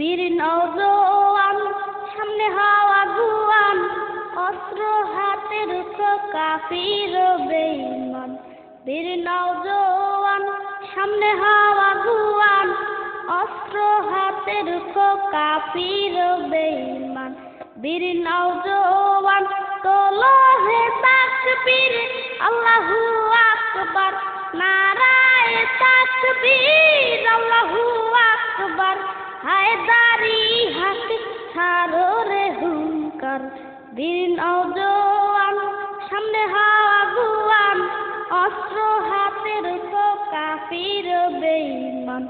বীর নওজোয়ান সামনে হাওয়া গুয়ান, অস্ত্র হাতে রুখো কাফির ও বেঈমান। বীর নওজোয়ান সামনে হাওয়া গুয়ান, অস্ত্র হাতে রুখো কাফির ও বেঈমান। বীর নওজোয়ান তোলো হে তাকবীর, আল্লাহু আকবার, নারায়ে তাকবীর, আল্লাহু আকবার। হায়দারি হাত ছাড়ো রে হুঙ্কার। বীর নওজোয়ান সামনে হাওয়া গুয়ান, অস্ত্র হাতে রুখো কাফির ও বেঈমান।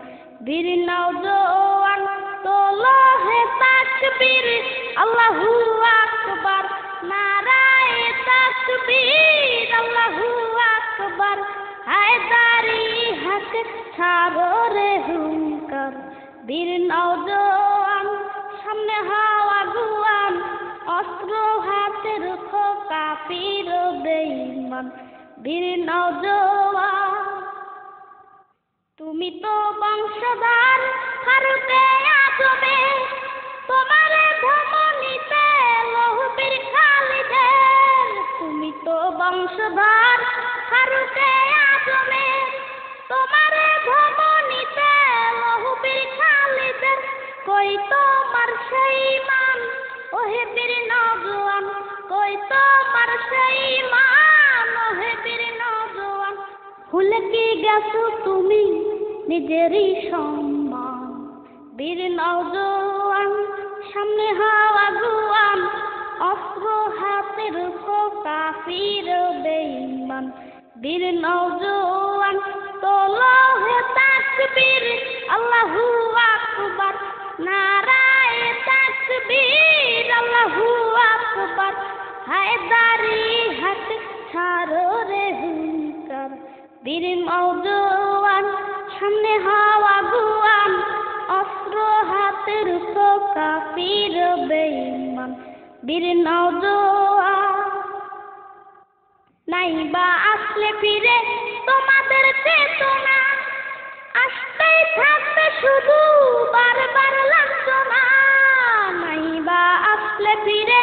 বীর নওজোয়ান তোলো হে তাকবীর, আল্লাহু আকবার, নারায়ে তাকবীর, আল্লাহু আকবার। হায়দারি হাত ছাড়ো রে হুঙ্কার। বীর নওজোয়ান সামনে হাওয়া গুয়ান, অস্ত্র হাতে রুখো কাফির ও বেঈমান। বীর নওজোয়ান তুমি তো বংশধর ফারুকে আজমে, তোমার ধমনীতে লৌহ বীর খালিদের। তুমি তো বংশধর ফারুকে আজমে, তোমার ধমনীতে লৌহ বীর খালিদের। কই তোমার সেই মান ওহে বীর নওজোয়ান, কই তোমার সেই মান ওহে বীর নওজোয়ান। ভুলে কি গেছো তুমি নিজেরই সম্মান। বীর নওজোয়ান সামনে হাওয়া গুয়ান, অস্ত্র হাতে রুখো কাফির ও বেঈমান। বীর নওজোয়ান তোলো হে তাকবীর, আল্লাহু আকবার, নারায়ে তাকবীর, আল্লাহু আকবার। হায়দারি হাত ছাড়ো রে হুঙ্কার। বীর নওজোয়ান সামনে হাওয়া গুয়ান, অস্ত্র হাতে রুখো কাফির ও বেঈমান। বীর নওজোয়ান নাইবা আসলে ফিরে তোমাদের চেতনা, আসতেই থাকবে শুধু বারবার লাঞ্ছনা। নাইবা আসলে ফিরে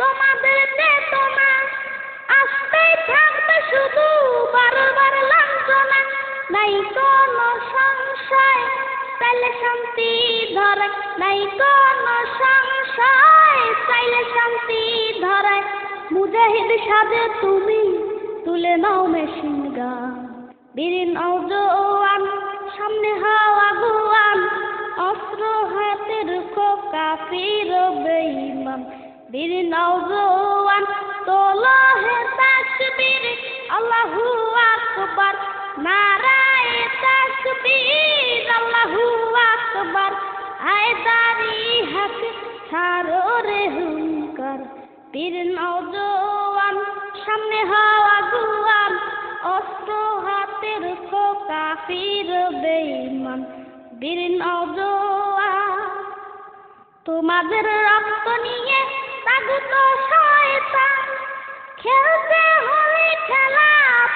তোমাদের চেতনা, আসতেই থাকবে শুধু বারবার লাঞ্ছনা। নাই কোনো সংশয় চাইলে শান্তি ধরে, নাই কোনো সংশয় চাইলে শান্তি ধরে। মুজাহিদ সাজে তুমি তুলে নাও মেশিন গান। বীর নওজোয়ান সামনে হাওয়া গুয়ান, অস্ত্র হাতে রুখো কাফির ও বেঈমান। বীর নওজোয়ান তোলো হে তাকবীর, আল্লাহু আকবার, নারায়ে তাকবীর, আল্লাহু আকবার। হায়দারি হাত ছাড়ো রে হুঙ্কার। বীর নওজোয়ান সামনে হাওয়া গুয়ান, অস্ত্র হাতে রুখো কাফির ও বেঈমান। বীর নওজোয়ান তোমাদের রক্ত নিয়ে তাগুত শয়তান, খেলতে হলে খেলা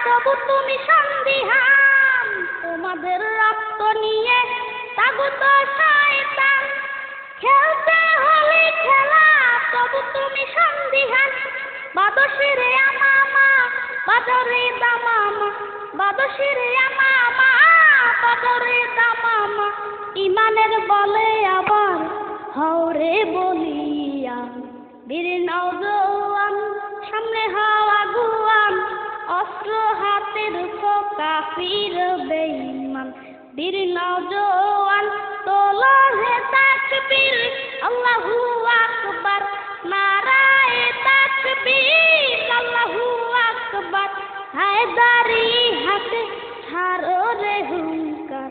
তবু তুমি সন্দিহান। তোমাদের রক্ত নিয়ে তাগুত শয়তান, খেলতে হলে খেলা তবু তুমি সন্দিহান। বাদশিরে আমামা বাদরে দামামা, বাদশিরে আমামা বাদরে দামামা। ইমানের বলে আবার হওরে বলিয়ান। বীর নওজোয়ান সামনে হাওয়া গুয়ান, অস্ত্র হাতে রুখো কাফির ও বেঈমান। বীর নওজোয়ান তোলো হে তাকবীর, আল্লাহু আকবার, নারায়ে তাকবীর, আল্লাহু আকবার। হায়দারি হাত ছাড়ো রে হুঙ্কার।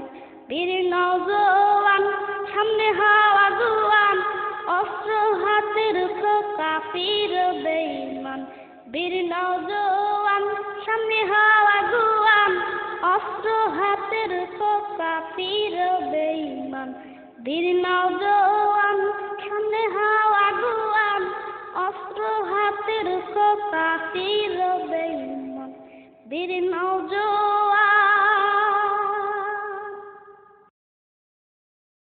বীর নওজোয়ান সামনে হাওয়া গুয়ান, অস্ত্র হাতে রুখো কাফির ও বেঈমান। বীর নওজোয়ান সামনে হাওয়া গুয়ান, অস্ত্র হাতে রুখো কাফির ও বেঈমান। বীর নওজোয়ান সামনে হাওয়া গুয়ান, অস্ত্র হাতে রুখো কাফির ও বেঈমান। বীর নওজোয়ান